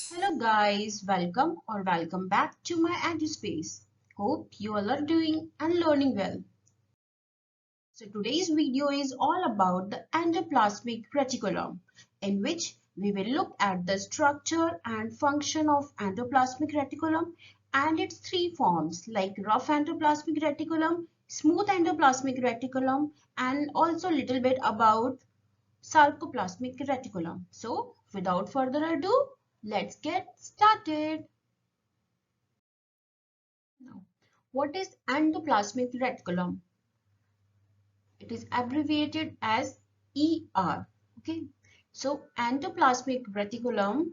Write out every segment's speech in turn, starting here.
Hello guys, welcome back to my EduSpace. Hope you all are doing and learning well. So today's video is all about the endoplasmic reticulum, in which we will look at the structure and function of endoplasmic reticulum and its three forms like rough endoplasmic reticulum, smooth endoplasmic reticulum, and also a little bit about Sarcoplasmic reticulum. So without further ado, let's get started. Now, what is endoplasmic reticulum? It is abbreviated as ER. Okay. So endoplasmic reticulum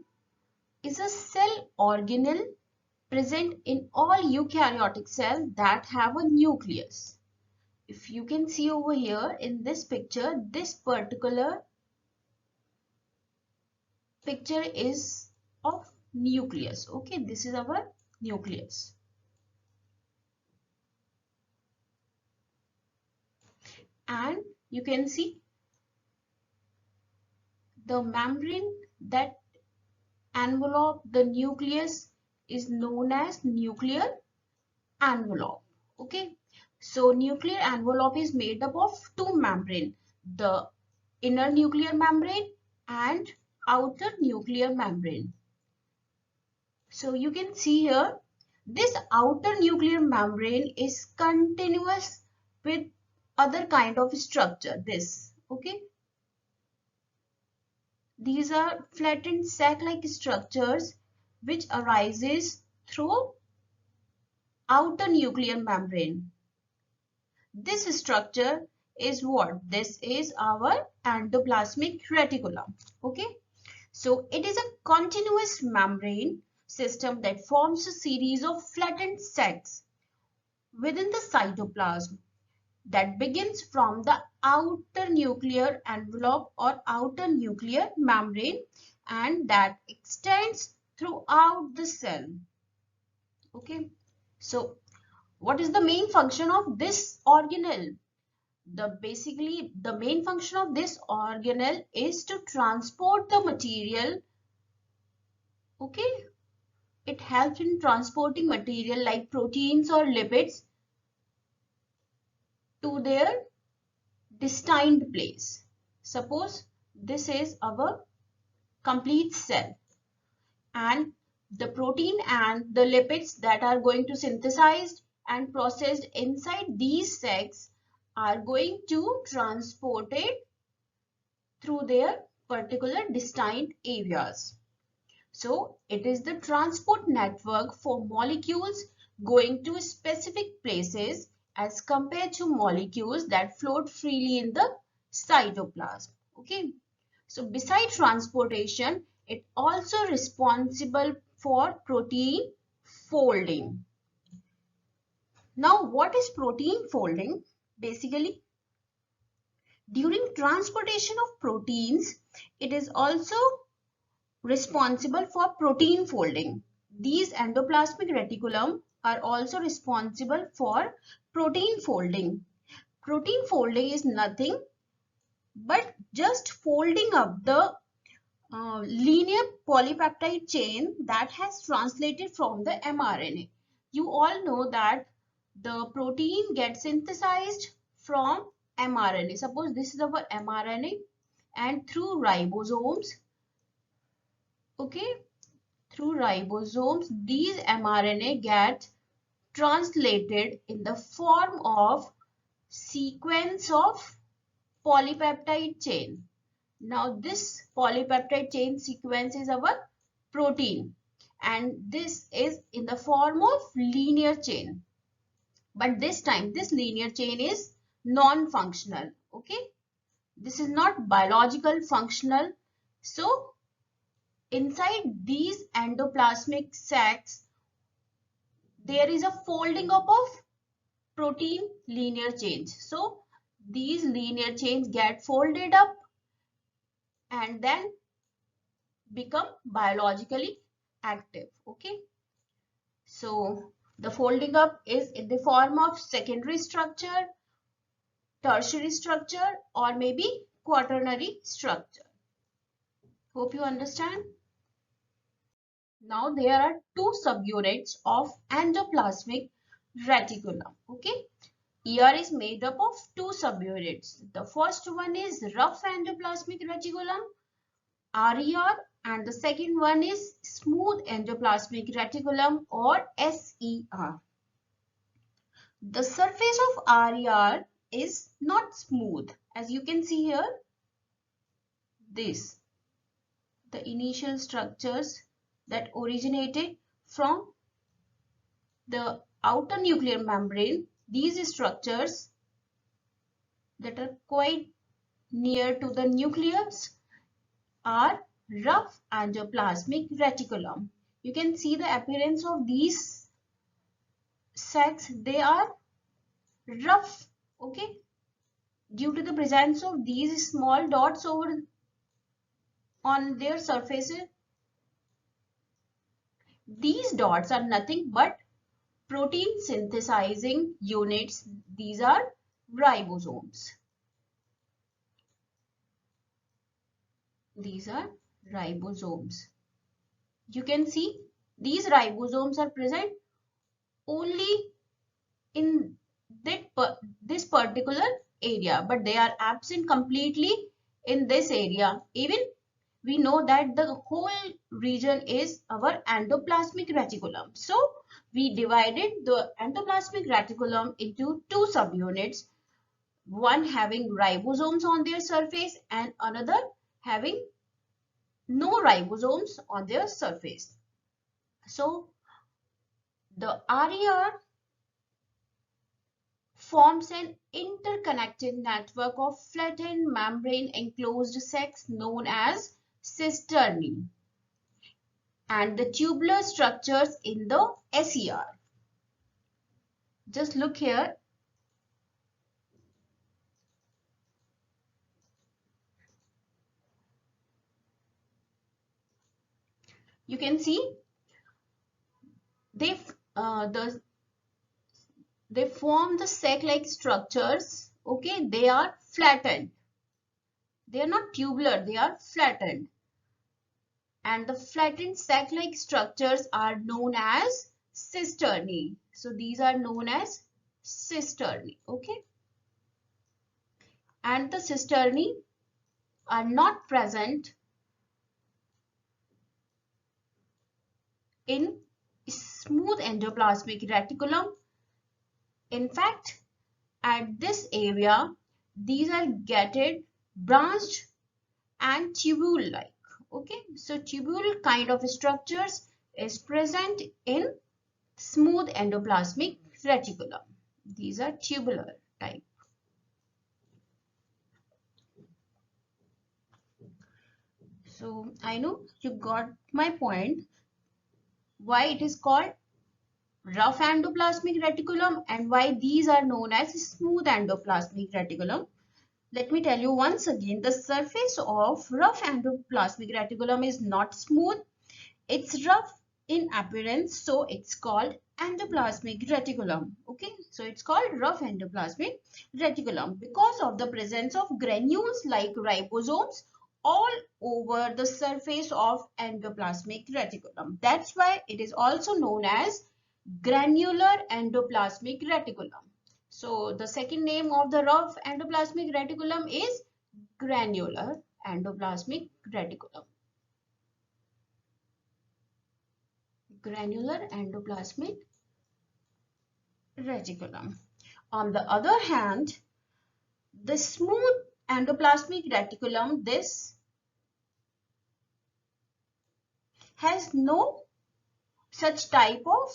is a cell organelle present in all eukaryotic cells that have a nucleus. If you can see over here in this picture, this particular picture is of nucleus. Okay, this is our nucleus. And you can see the membrane that envelop the nucleus is known as nuclear envelope. Okay, so nuclear envelope is made up of two membranes, the inner nuclear membrane and outer nuclear membrane. So you can see here, this outer nuclear membrane is continuous with other kind of structure. Okay. These are flattened sac-like structures which arises through outer nuclear membrane. This structure is what? This is our endoplasmic reticulum. Okay. So it is a continuous membrane system that forms a series of flattened sacs within the cytoplasm that begins from the outer nuclear envelope or outer nuclear membrane and that extends throughout the cell. Okay, so what is the main function of this organelle? Basically the main function of this organelle is to transport the material. Okay, it helps in transporting material like proteins or lipids to their destined place. Suppose this is our complete cell and the protein and the lipids that are going to synthesized and processed inside these sacs are going to transport it through their particular destined areas. So it is the transport network for molecules going to specific places as compared to molecules that float freely in the cytoplasm. Okay. So beside transportation, it also responsible for protein folding. Now, what is protein folding? Basically, during transportation of proteins, it is also responsible for protein folding. These endoplasmic reticulum are also responsible for protein folding. Protein folding is nothing but just folding up the linear polypeptide chain that has translated from the mRNA. You all know that the protein gets synthesized from mRNA. Suppose this is our mRNA and through ribosomes, okay, through ribosomes, these mRNA get translated in the form of sequence of polypeptide chain. Now this polypeptide chain sequence is our protein and this is in the form of linear chain. But this time this linear chain is non-functional. Okay. This is not biological functional. So inside these endoplasmic sacs, there is a folding up of protein linear chains. So these linear chains get folded up and then become biologically active. Okay. So the folding up is in the form of secondary structure, tertiary structure, or maybe quaternary structure. Hope you understand. Now there are two subunits of endoplasmic reticulum. Okay, ER is made up of two subunits. The first one is rough endoplasmic reticulum, RER, and the second one is smooth endoplasmic reticulum, or SER. The surface of RER is not smooth, as you can see here. This, the initial structures that originated from the outer nuclear membrane, these structures that are quite near to the nucleus are rough endoplasmic reticulum. You can see the appearance of these sacs, they are rough, okay, due to the presence of these small dots over on their surfaces. These dots are nothing but protein synthesizing units. These are ribosomes. These are ribosomes. You can see these ribosomes are present only in this particular area, but they are absent completely in this area. Even we know that the whole region is our endoplasmic reticulum. So we divided the endoplasmic reticulum into two subunits, one having ribosomes on their surface and another having no ribosomes on their surface. So the RER forms an interconnected network of flattened membrane enclosed sacs known as cisternae and the tubular structures in the SER. Just look here. You can see they form the sac-like structures. Okay, they are flattened. They are not tubular, they are flattened. And the flattened sac-like structures are known as cisternae. So these are known as cisternae. Okay. And the cisternae are not present in smooth endoplasmic reticulum. In fact, at this area, these are gated, branched, and tubule-like. Okay, so tubule kind of structures is present in smooth endoplasmic reticulum. These are tubular type. So I know you got my point. Why it is called rough endoplasmic reticulum and why these are known as smooth endoplasmic reticulum. Let me tell you once again, the surface of rough endoplasmic reticulum is not smooth. It's rough in appearance, so it's called endoplasmic reticulum. Okay, so it's called rough endoplasmic reticulum because of the presence of granules like ribosomes all over the surface of endoplasmic reticulum. That's why it is also known as granular endoplasmic reticulum. So the second name of the rough endoplasmic reticulum is granular endoplasmic reticulum. Granular endoplasmic reticulum. On the other hand, the smooth endoplasmic reticulum, this has no such type of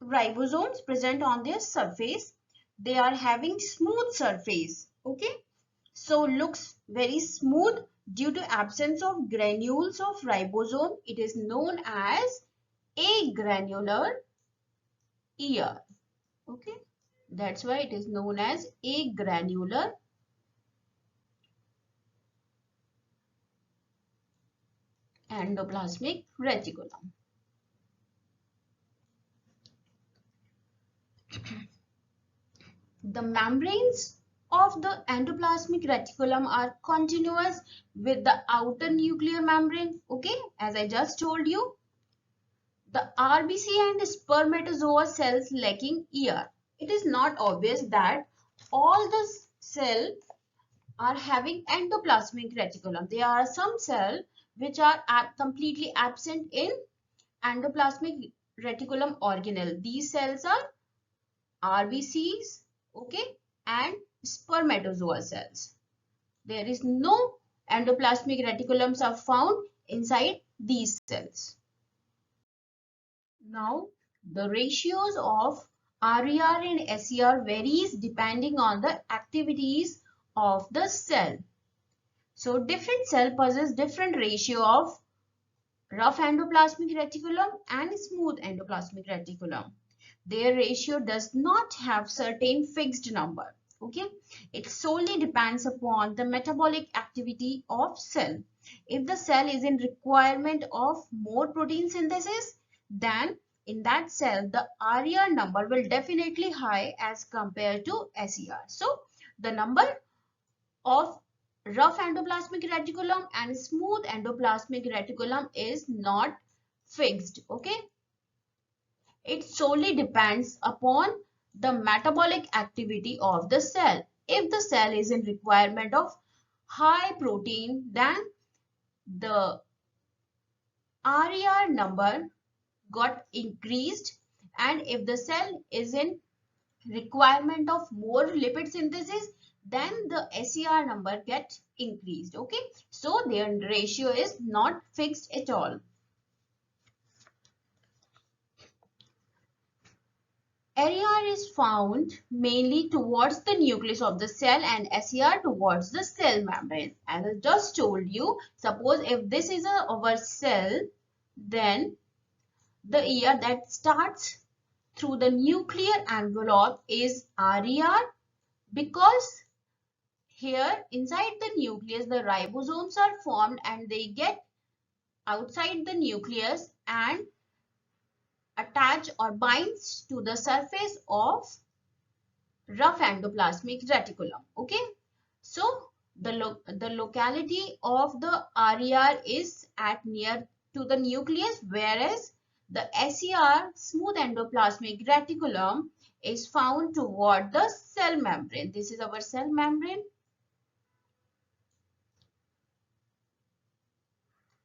ribosomes present on their surface. They are having smooth surface. Okay, so looks very smooth due to absence of granules of ribosome. It is known as agranular ER. Okay, that's why it is known as agranular endoplasmic reticulum. The membranes of the endoplasmic reticulum are continuous with the outer nuclear membrane. Okay, as I just told you, the RBC and spermatozoa cells lacking ER. It is not obvious that all the cells are having endoplasmic reticulum. There are some cells which are completely absent in endoplasmic reticulum organelle. These cells are RBCs, okay, and spermatozoa cells. There is no endoplasmic reticulums are found inside these cells. Now, the ratios of RER and SER varies depending on the activities of the cell. So, different cell possess different ratio of rough endoplasmic reticulum and smooth endoplasmic reticulum. Their ratio does not have certain fixed number. Okay, it solely depends upon the metabolic activity of cell. If the cell is in requirement of more protein synthesis, then in that cell the RER number will definitely high as compared to SER. So the number of rough endoplasmic reticulum and smooth endoplasmic reticulum is not fixed. Okay, it solely depends upon the metabolic activity of the cell. If the cell is in requirement of high protein, then the RER number got increased, and if the cell is in requirement of more lipid synthesis, then the SER number get increased. Okay, so their ratio is not fixed at all. RER is found mainly towards the nucleus of the cell and SER towards the cell membrane. As I just told you, suppose if this is our cell, then the ER that starts through the nuclear envelope is RER, because here inside the nucleus the ribosomes are formed and they get outside the nucleus and attach or binds to the surface of rough endoplasmic reticulum. Okay, so the locality of the RER is at near to the nucleus, whereas the SER, smooth endoplasmic reticulum, is found toward the cell membrane. This is our cell membrane.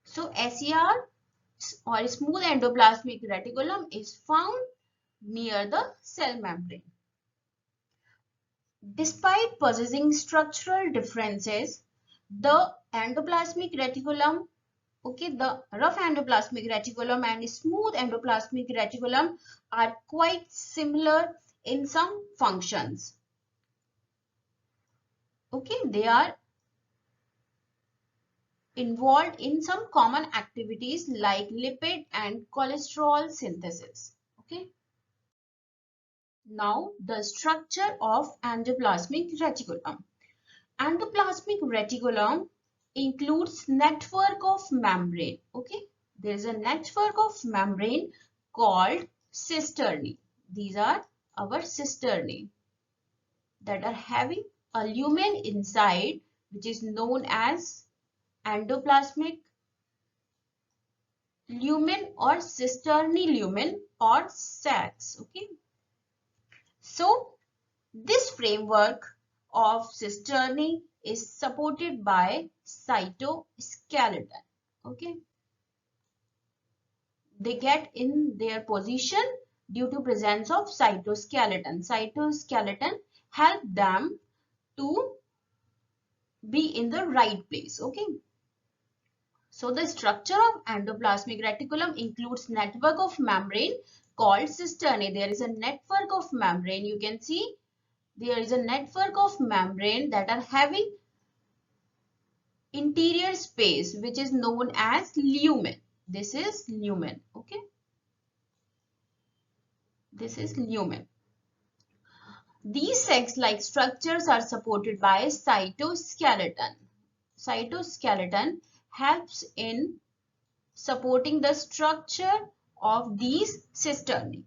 So SER or smooth endoplasmic reticulum is found near the cell membrane. Despite possessing structural differences, the endoplasmic reticulum, okay, the rough endoplasmic reticulum and smooth endoplasmic reticulum are quite similar in some functions. Okay, they are involved in some common activities like lipid and cholesterol synthesis. Okay. Now, the structure of endoplasmic reticulum. Endoplasmic reticulum includes network of membrane. Okay, there is a network of membrane called cisternae. These are our cisternae that are having a lumen inside, which is known as endoplasmic lumen or cisternae lumen or sacs. Okay, so this framework of cisternae is supported by cytoskeleton. Okay, they get in their position due to presence of cytoskeleton. Cytoskeleton help them to be in the right place. Okay, so the structure of endoplasmic reticulum includes network of membrane called cisternae. There is a network of membrane. You can see there is a network of membrane that are having interior space which is known as lumen. This is lumen. Okay, this is lumen. These sac-like structures are supported by cytoskeleton. Cytoskeleton helps in supporting the structure of these cisternae.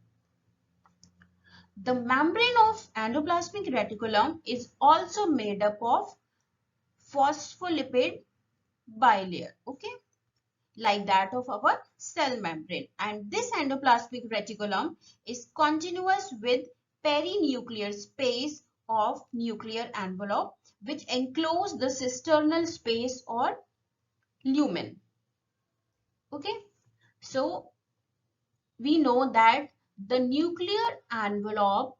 The membrane of endoplasmic reticulum is also made up of phospholipid bilayer, okay, like that of our cell membrane. And this endoplasmic reticulum is continuous with perinuclear space of nuclear envelope, which enclose the cisternal space or lumen. Okay, so we know that the nuclear envelope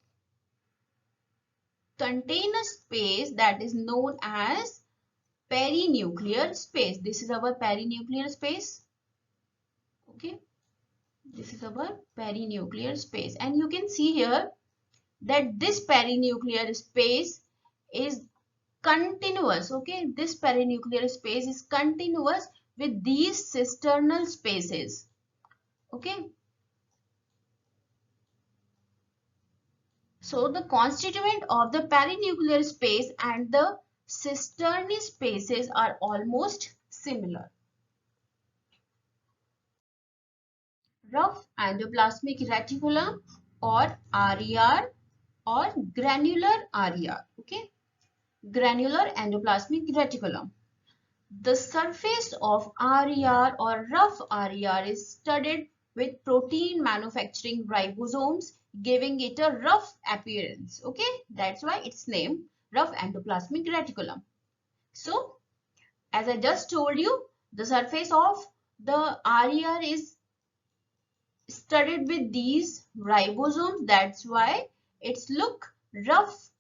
contains a space that is known as perinuclear space. This is our perinuclear space. Okay, this is our perinuclear space, and you can see here that this perinuclear space is continuous. Okay, this perinuclear space is continuous with these cisternal spaces. Okay, so the constituent of the perinuclear space and the cisternae spaces are almost similar. Rough endoplasmic reticulum or RER or granular RER. Okay, granular endoplasmic reticulum. The surface of RER or rough RER is studded with protein manufacturing ribosomes, giving it a rough appearance. Okay, that's why it's named rough endoplasmic reticulum. So, as I just told you, the surface of the RER is studded with these ribosomes. That's why it's look rough.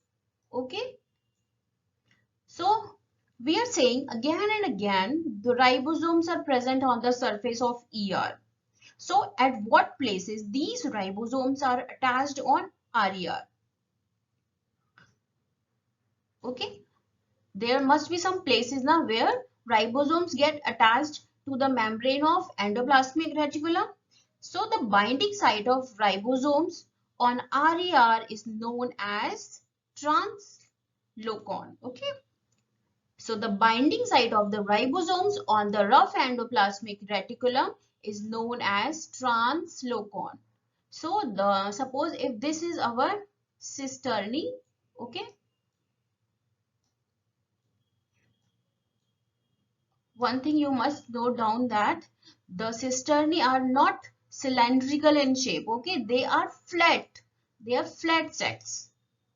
Okay, so we are saying again and again the ribosomes are present on the surface of ER. So at what places these ribosomes are attached on RER? Okay, there must be some places now where ribosomes get attached to the membrane of endoplasmic reticulum. So the binding site of ribosomes on RER is known as translocon. Okay. So the binding site of the ribosomes on the rough endoplasmic reticulum is known as translocon. So suppose if this is our cisternae, okay. One thing you must note down that the cisternae are not cylindrical in shape, okay. They are flat. They are flat sacs.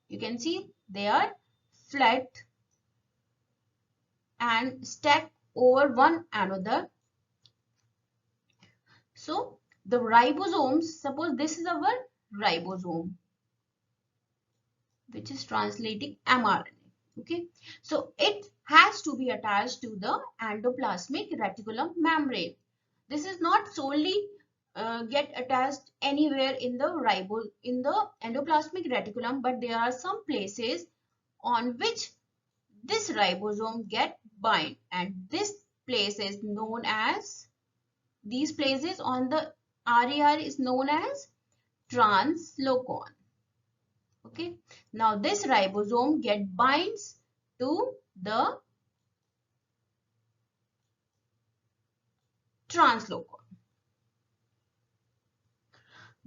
You can see they are flat and stacked over one another. So the ribosomes, suppose this is our ribosome, which is translating mRNA. Okay, so it has to be attached to the endoplasmic reticulum membrane. This is not solely get attached anywhere in the endoplasmic reticulum, but there are some places on which this ribosome get bind, and this place is known as, these places on the RER is known as translocon. Okay, now this ribosome get binds to the translocon.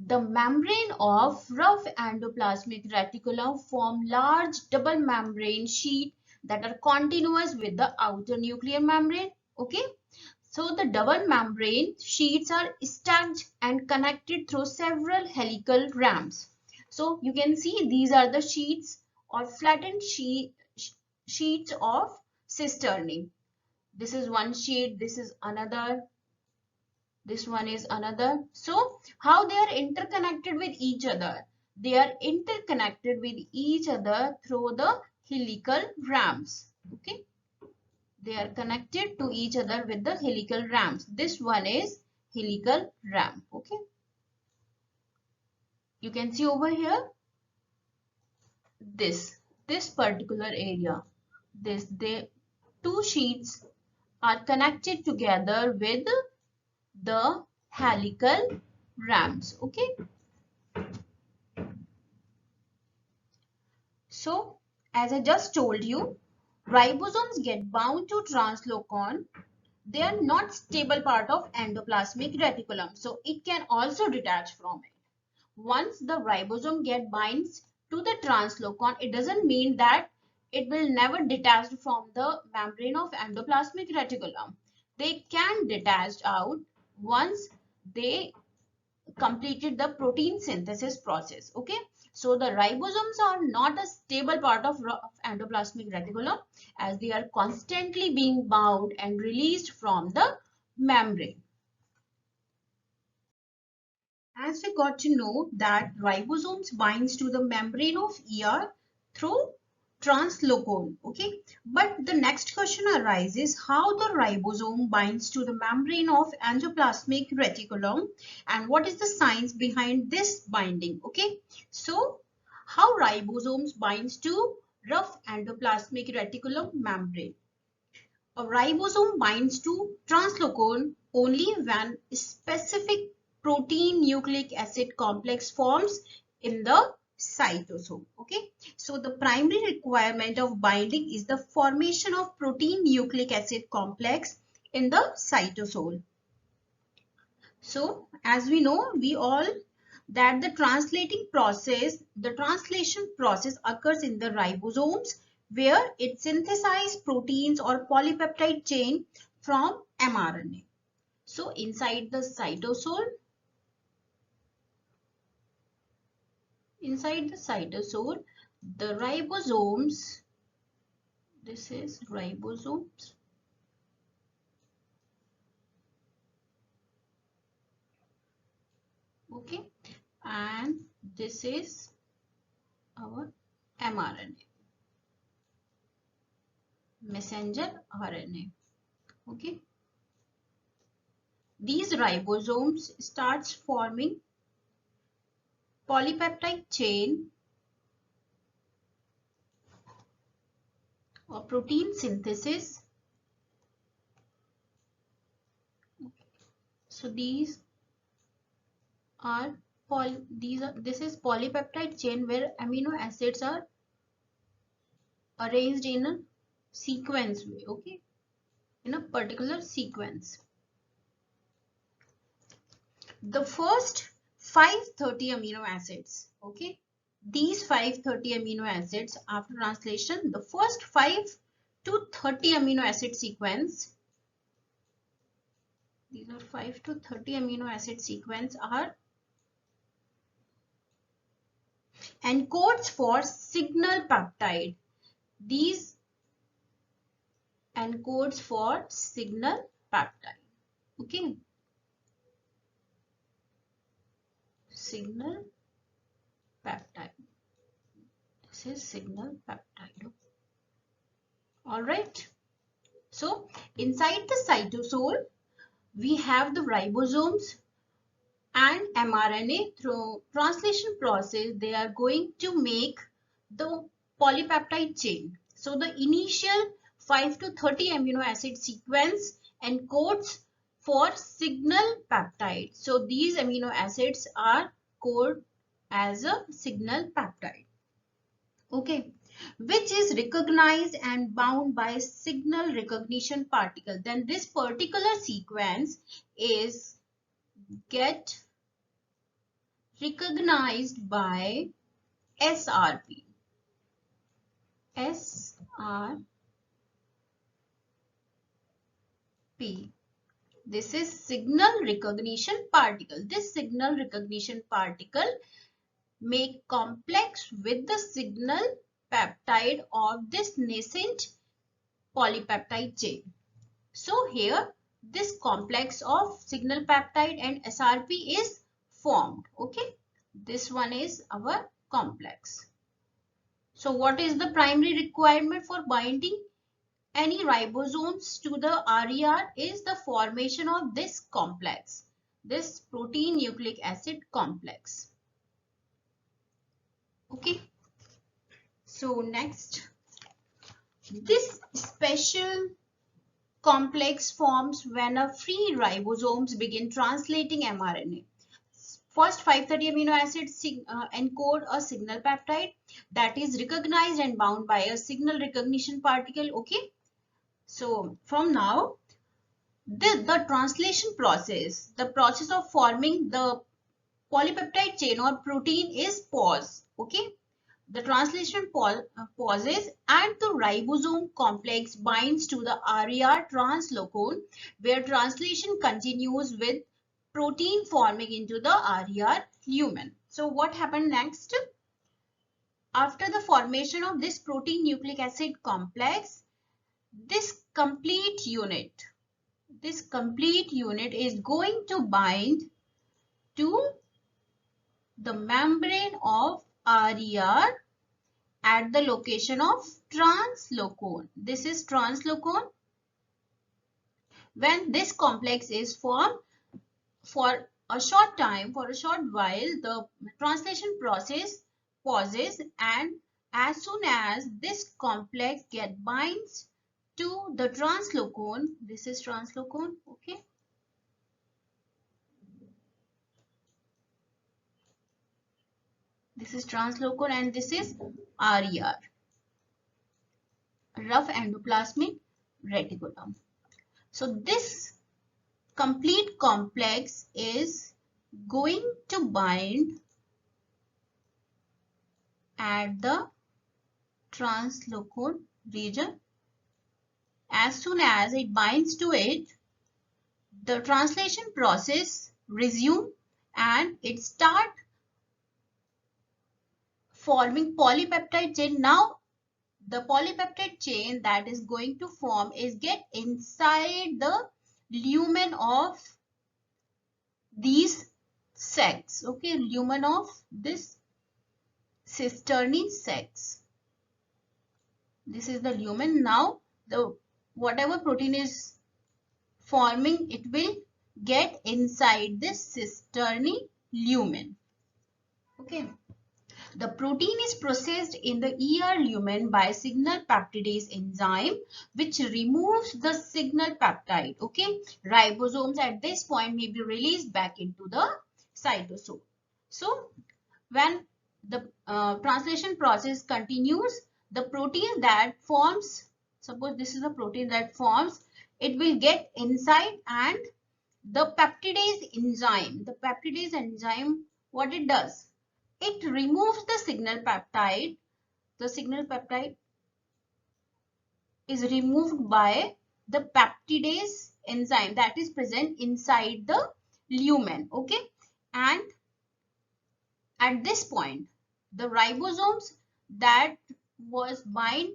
The membrane of rough endoplasmic reticulum form large double membrane sheet that are continuous with the outer nuclear membrane. Okay, so the double membrane sheets are stacked and connected through several helical ramps. So you can see these are the sheets or flattened sheets of cisternae. This is one sheet, this is another, this one is another. So how they are interconnected with each other? They are interconnected with each other through the helical ramps. Okay, they are connected to each other with the helical ramps. This one is helical ramp. Okay, you can see over here this particular area, they two sheets are connected together with the helical ramps. Okay, so as I just told you, ribosomes get bound to translocon. They are not stable part of endoplasmic reticulum, so it can also detach from it. once the ribosome binds to the translocon, it doesn't mean that it will never detach from the membrane of endoplasmic reticulum. They can detach out once they completed the protein synthesis process. Okay, so the ribosomes are not a stable part of endoplasmic reticulum, as they are constantly being bound and released from the membrane. As we got to know that ribosomes binds to the membrane of ER through translocon. Okay, but the next question arises how the ribosome binds to the membrane of endoplasmic reticulum and what is the science behind this binding. Okay, so how ribosomes binds to rough endoplasmic reticulum membrane. A ribosome binds to translocon only when specific protein nucleic acid complex forms in the cytosol. Okay, so the primary requirement of binding is the formation of protein nucleic acid complex in the cytosol. So as we know, we all that the translation process occurs in the ribosomes where it synthesizes proteins or polypeptide chain from mRNA. So inside the cytosol, the ribosomes, this is ribosomes, okay, and this is our mRNA, messenger RNA, okay. These ribosomes starts forming polypeptide chain or protein synthesis. So this is polypeptide chain where amino acids are arranged in a sequence way, okay, in a particular sequence. The first 530 amino acids, okay, these 530 amino acids after translation, the first 5 to 30 amino acid sequence, these are 5 to 30 amino acid sequence are encodes for signal peptide. These encodes for signal peptide, okay, signal peptide. This is signal peptide. All right, so inside the cytosol we have the ribosomes and mRNA. Through translation process they are going to make the polypeptide chain. So the initial 5 to 30 amino acid sequence encodes for signal peptide. So these amino acids are coded as a signal peptide, okay, which is recognized and bound by a signal recognition particle. Then this particular sequence is get recognized by SRP. SRP. This is signal recognition particle. This signal recognition particle make complex with the signal peptide of this nascent polypeptide chain. So here this complex of signal peptide and SRP is formed. Okay, this one is our complex. So what is the primary requirement for binding any ribosomes to the RER is the formation of this complex, this protein nucleic acid complex. Okay, so next, this special complex forms when a free ribosomes begin translating mRNA. First 530 amino acids encode a signal peptide that is recognized and bound by a signal recognition particle. Okay, so from now the translation process, the process of forming the polypeptide chain or protein is pause. Okay. The translation pauses and the ribosome complex binds to the RER translocon, where translation continues with protein forming into the RER lumen. So what happened next? After the formation of this protein nucleic acid complex, this complete unit is going to bind to the membrane of RER at the location of translocon. This is translocon. When this complex is formed, for a short time, for a short while, the translation process pauses, and as soon as this complex binds to the translocon, this is translocon, okay. This is translocon and this is RER, rough endoplasmic reticulum. So this complete complex is going to bind at the translocon region. As soon as it binds to it, the translation process resume and it start forming polypeptide chain. Now the polypeptide chain that is going to form is get inside the lumen of these sacs, okay, lumen of this cisternae sacs. This is the lumen. Now the whatever protein is forming, it will get inside this cisternae lumen, okay. The protein is processed in the ER lumen by signal peptidase enzyme, which removes the signal peptide. Okay, ribosomes at this point may be released back into the cytosol. So, when the translation process continues, the protein that forms, suppose this is the protein that forms, it will get inside, and the peptidase enzyme, what it does? It removes the signal peptide. The signal peptide is removed by the peptidase enzyme that is present inside the lumen. Okay. And at this point, the ribosomes that was bind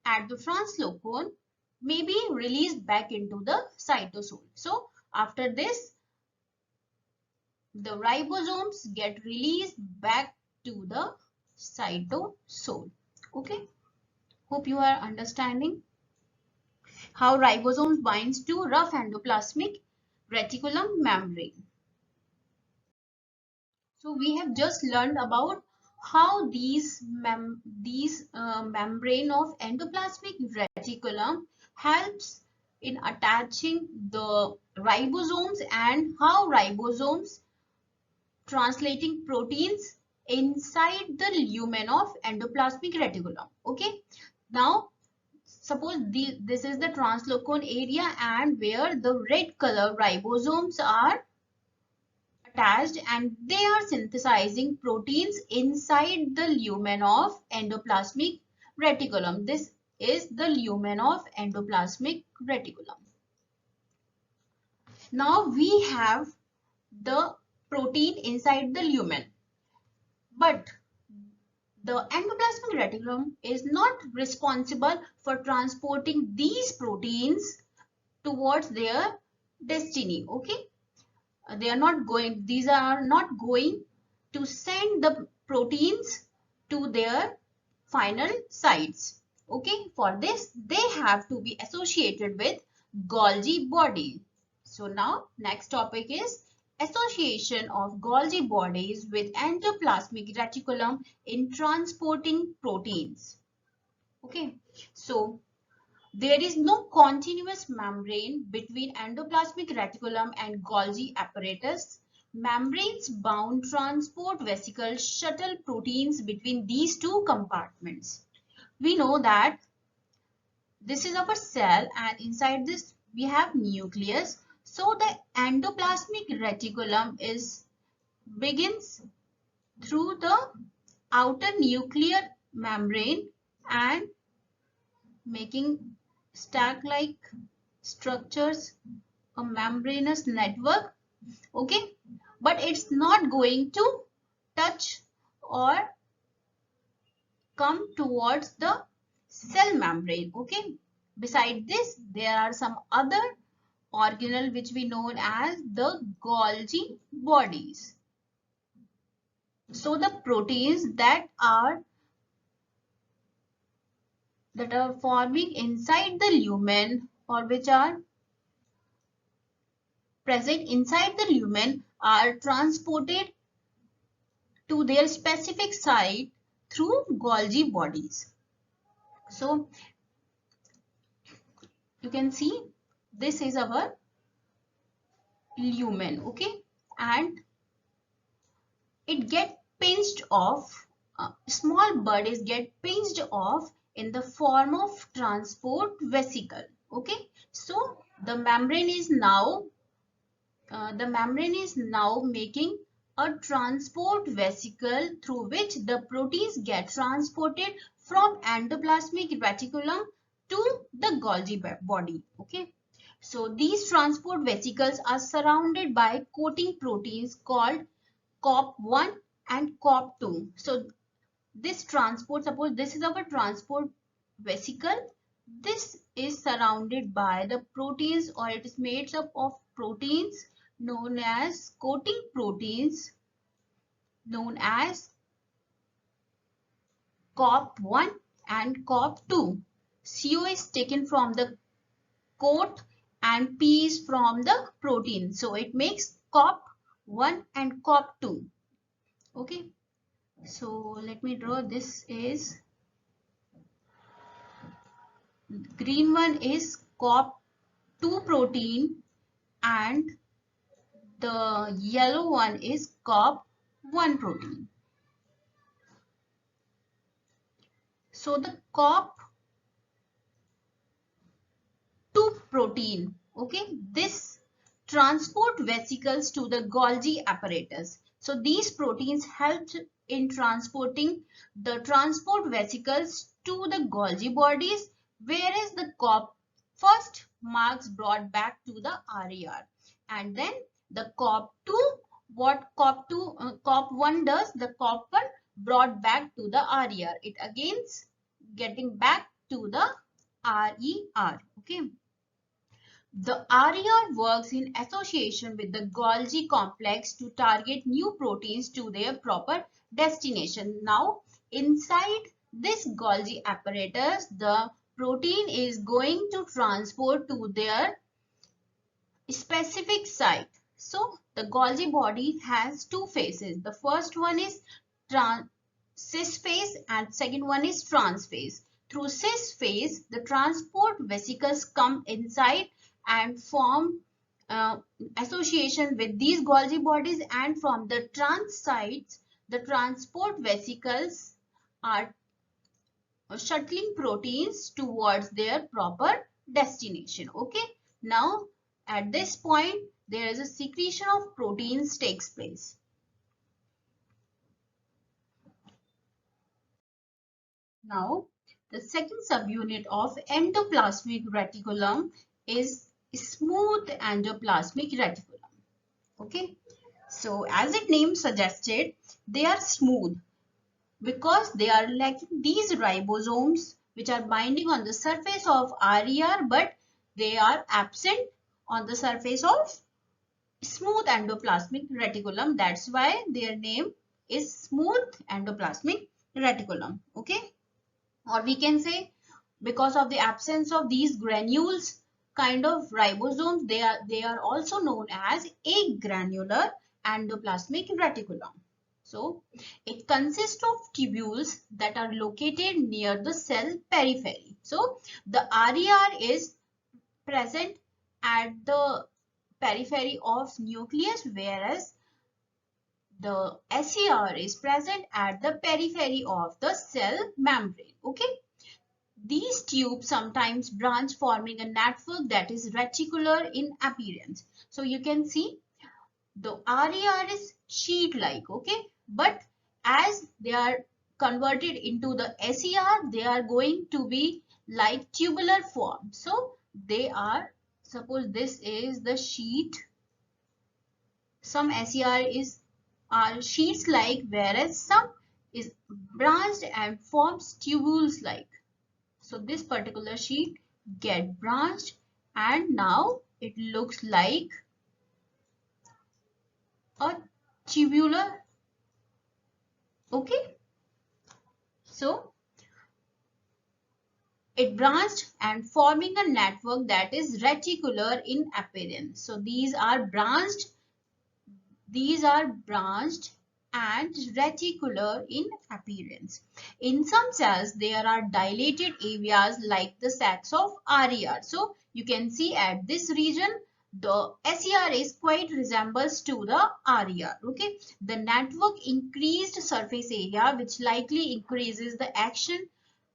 at the translocon may be released back into the cytosol. So after this, the ribosomes get released back to the cytosol. Okay. Hope you are understanding how ribosomes binds to rough endoplasmic reticulum membrane. So we have just learned about how these membrane of endoplasmic reticulum helps in attaching the ribosomes and how ribosomes translating proteins inside the lumen of endoplasmic reticulum. Okay. Now, suppose this is the translocon area, and where the red color ribosomes are attached and they are synthesizing proteins inside the lumen of endoplasmic reticulum. This is the lumen of endoplasmic reticulum. Now we have the protein inside the lumen, but the endoplasmic reticulum is not responsible for transporting these proteins towards their destiny. Okay, these are not going to send the proteins to their final sites. Okay, for this they have to be associated with Golgi body. So now next topic is association of Golgi bodies with endoplasmic reticulum in transporting proteins. Okay, so there is no continuous membrane between endoplasmic reticulum and Golgi apparatus. Membranes bound transport vesicles shuttle proteins between these two compartments. We know that this is our cell, and inside this we have nucleus. So the endoplasmic reticulum is begins through the outer nuclear membrane and making sac-like structures, a membranous network, okay, but it's not going to touch or come towards the cell membrane, okay. Beside this, there are some other organelle which we know as the Golgi bodies. So the proteins that are forming inside the lumen, or which are present inside the lumen, are transported to their specific site through Golgi bodies. So you can see this is our lumen, okay, and it get pinched off. Small bodies get pinched off in the form of transport vesicle, okay. So the membrane is now making a transport vesicle through which the proteins get transported from endoplasmic reticulum to the Golgi body, okay. So these transport vesicles are surrounded by coating proteins called COP1 and COP2. So this transport, suppose this is our transport vesicle, this is surrounded by the proteins, or it is made up of proteins known as coating proteins known as COP1 and COP2. CO is taken from the coat and P is from the protein. So it makes COP1 and COP2. Okay. So let me draw. This is green one is COP2 protein and the yellow one is COP1 protein. So the COP2 protein, okay, this transport vesicles to the Golgi apparatus. So these proteins help in transporting the transport vesicles to the Golgi bodies, whereas the COP first marks brought back to the RER, and then the COP2, what COP1 does, the COP1 brought back to the RER. It again getting back to the RER, okay. The RER works in association with the Golgi complex to target new proteins to their proper destination. Now, inside this Golgi apparatus, the protein is going to transport to their specific site. So, the Golgi body has two phases. The first one is cis phase and second one is trans phase. Through cis phase, the transport vesicles come inside and form association with these Golgi bodies, and from the trans sites, the transport vesicles are shuttling proteins towards their proper destination. Okay. Now, at this point, there is a secretion of proteins takes place. Now, the second subunit of endoplasmic reticulum is smooth endoplasmic reticulum. Okay, so as its name suggested, they are smooth because they are lacking these ribosomes which are binding on the surface of RER, but they are absent on the surface of smooth endoplasmic reticulum. That's why their name is smooth endoplasmic reticulum. Okay, or we can say because of the absence of these granules kind of ribosomes, they are also known as agranular endoplasmic reticulum. So it consists of tubules that are located near the cell periphery. So the RER is present at the periphery of nucleus, whereas the SER is present at the periphery of the cell membrane. Okay. These tubes sometimes branch, forming a network that is reticular in appearance. So you can see the RER is sheet-like, okay? But as they are converted into the SER, they are going to be like tubular form. So they are, suppose this is the sheet, some SER are sheets like, whereas some is branched and forms tubules like. So this particular sheet get branched and now it looks like a tubular, okay? So it branched and forming a network that is reticular in appearance. So these are branched and reticular in appearance. In some cells, there are dilated areas like the sacs of RER. So you can see at this region, the SER is quite resembles to the RER. Okay, the network increased surface area, which likely increases the action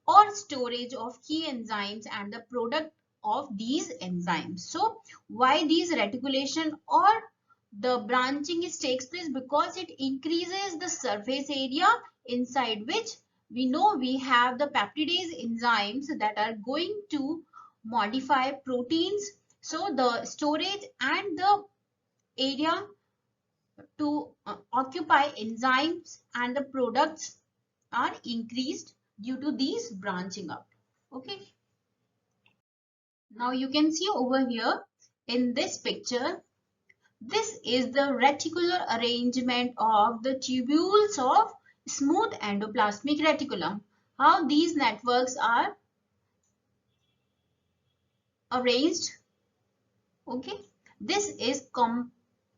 or storage of key enzymes and the product of these enzymes. So why these reticulation or the branching takes place? Because it increases the surface area inside which we know we have the peptidase enzymes that are going to modify proteins. So the storage and the area to occupy enzymes and the products are increased due to these branching up. Okay. Now you can see over here in this picture, this is the reticular arrangement of the tubules of smooth endoplasmic reticulum. How these networks are arranged. Okay. This is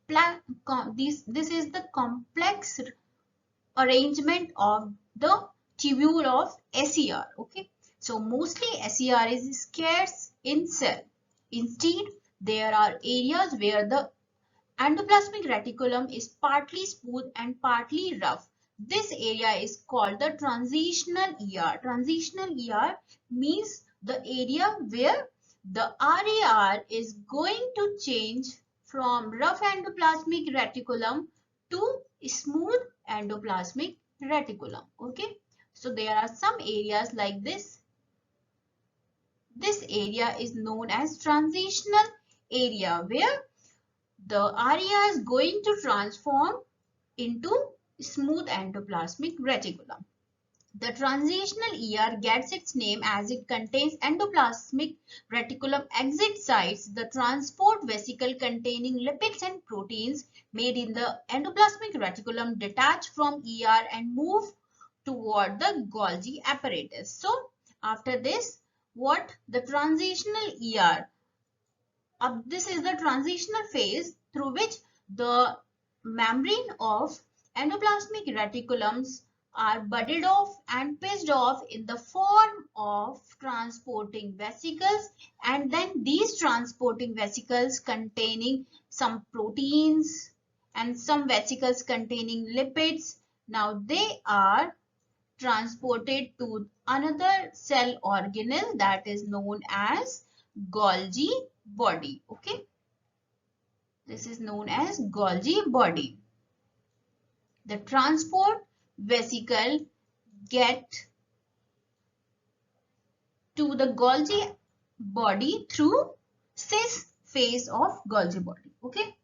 this is the complex arrangement of the tubule of SER. Okay. So mostly SER is scarce in cell. Instead, there are areas where the endoplasmic reticulum is partly smooth and partly rough. This area is called the transitional ER. Transitional ER means the area where the RAR is going to change from rough endoplasmic reticulum to smooth endoplasmic reticulum. Okay. So there are some areas like this. This area is known as transitional area where the area is going to transform into smooth endoplasmic reticulum. The transitional ER gets its name as it contains endoplasmic reticulum exit sites, the transport vesicle containing lipids and proteins made in the endoplasmic reticulum detach from ER and move toward the Golgi apparatus. So after this, what the transitional ER, this is the transitional phase through which the membrane of endoplasmic reticulums are budded off and pitched off in the form of transporting vesicles, and then these transporting vesicles containing some proteins and some vesicles containing lipids, now they are transported to another cell organelle that is known as Golgi body. Okay, this is known as Golgi body. The transport vesicle get to the Golgi body through cis phase of Golgi body. Okay,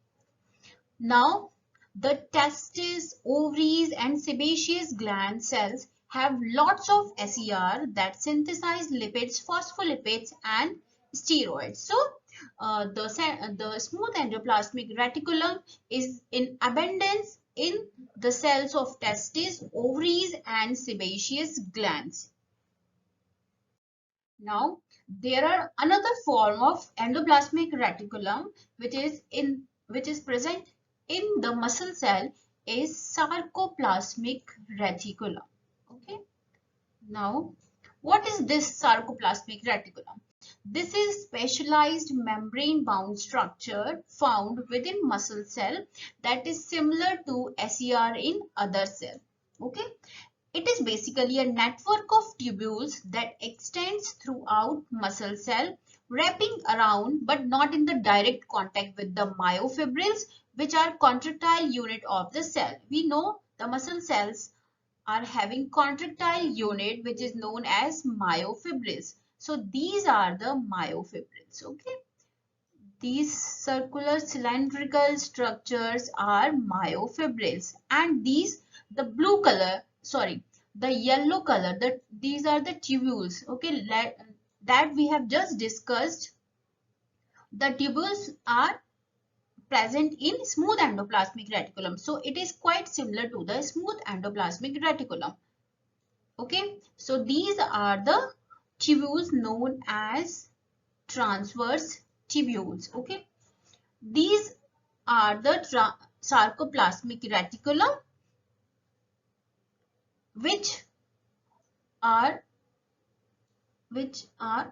now the testes, ovaries and sebaceous gland cells have lots of SER that synthesize lipids, phospholipids and steroids. So the smooth endoplasmic reticulum is in abundance in the cells of testes, ovaries and sebaceous glands. Now there are another form of endoplasmic reticulum which is present in the muscle cell is sarcoplasmic reticulum. Okay. Now what is this sarcoplasmic reticulum? This is specialized membrane bound structure found within muscle cell that is similar to SER in other cell. Okay. It is basically a network of tubules that extends throughout muscle cell wrapping around but not in the direct contact with the myofibrils, which are contractile unit of the cell. We know the muscle cells are having contractile unit which is known as myofibrils. So these are the myofibrils. Okay. These circular cylindrical structures are myofibrils, and these, the blue color, sorry, the yellow color, these are the tubules. Okay, that we have just discussed. The tubules are present in smooth endoplasmic reticulum. So it is quite similar to the smooth endoplasmic reticulum. Okay, so these are the tubules known as transverse tubules. Okay, these are the sarcoplasmic reticulum, which are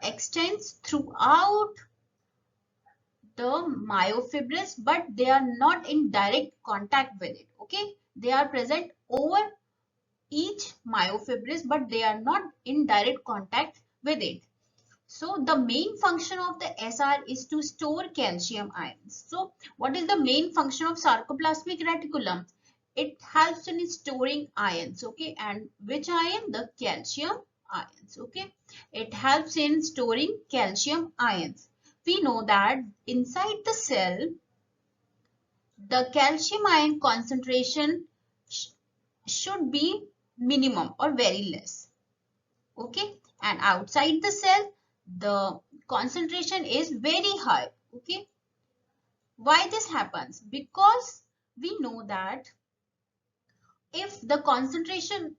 extends throughout the myofibrils, but they are not in direct contact with it. Okay, they are present over each myofibrils, but they are not in direct contact with it. So the main function of the SR is to store calcium ions. So what is the main function of sarcoplasmic reticulum? It helps in storing ions. Okay, and which ion? The calcium ions. Okay, it helps in storing calcium ions. We know that inside the cell, the calcium ion concentration should be minimum or very less. Okay, and outside the cell, the concentration is very high. Okay, why this happens? Because we know that if the concentration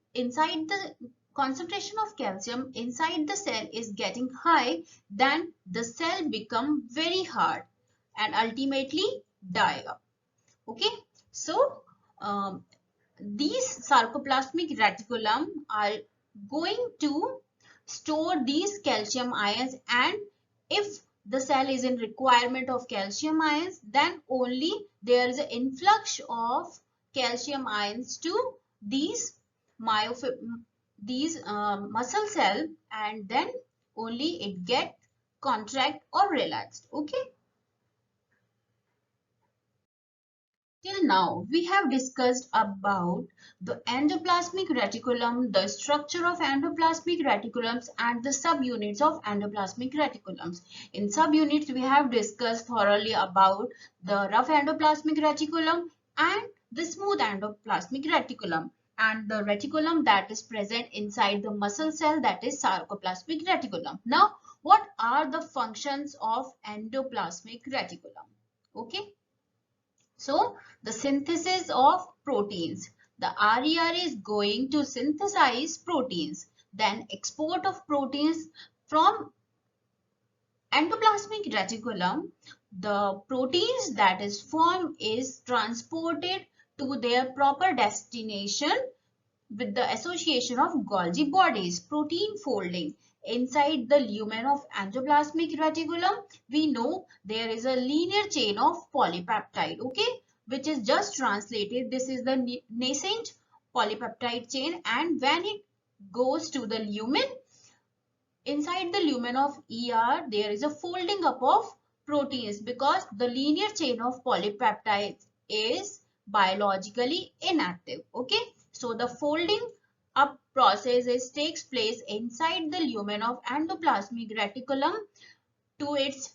of calcium inside the cell is getting high, then the cell become very hard and ultimately die up. Okay, so these sarcoplasmic reticulum are going to store these calcium ions, and if the cell is in requirement of calcium ions, then only there is an influx of calcium ions to these muscle cell, and then only it get contract or relaxed. Okay. Till now, we have discussed about the endoplasmic reticulum, the structure of endoplasmic reticulums, and the subunits of endoplasmic reticulums. In subunits, we have discussed thoroughly about the rough endoplasmic reticulum and the smooth endoplasmic reticulum, and the reticulum that is present inside the muscle cell, that is sarcoplasmic reticulum. Now, what are the functions of endoplasmic reticulum? Okay. So the synthesis of proteins. The RER is going to synthesize proteins. Then export of proteins from endoplasmic reticulum. The proteins that is formed is transported to their proper destination with the association of Golgi bodies. Protein folding. Inside the lumen of endoplasmic reticulum, we know there is a linear chain of polypeptide, okay, which is just translated. This is the nascent polypeptide chain, and when it goes to the lumen, inside the lumen of ER, there is a folding up of proteins because the linear chain of polypeptides is biologically inactive, okay. So the folding up process takes place inside the lumen of endoplasmic reticulum to its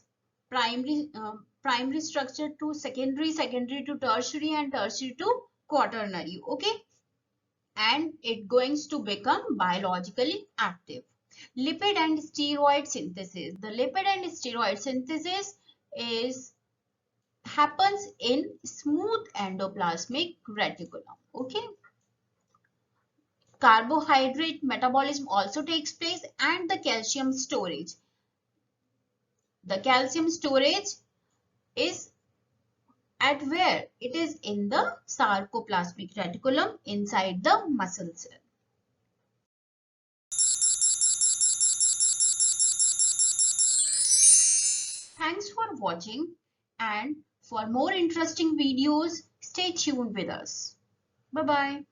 primary structure to secondary to tertiary, and tertiary to quaternary. Okay, and it going to become biologically active. Lipid and steroid synthesis. The lipid and steroid synthesis is happens in smooth endoplasmic reticulum. Okay. Carbohydrate metabolism also takes place, and the calcium storage. The calcium storage is at where? It is in the sarcoplasmic reticulum inside the muscle cell. Thanks for watching, and for more interesting videos, stay tuned with us. Bye-bye.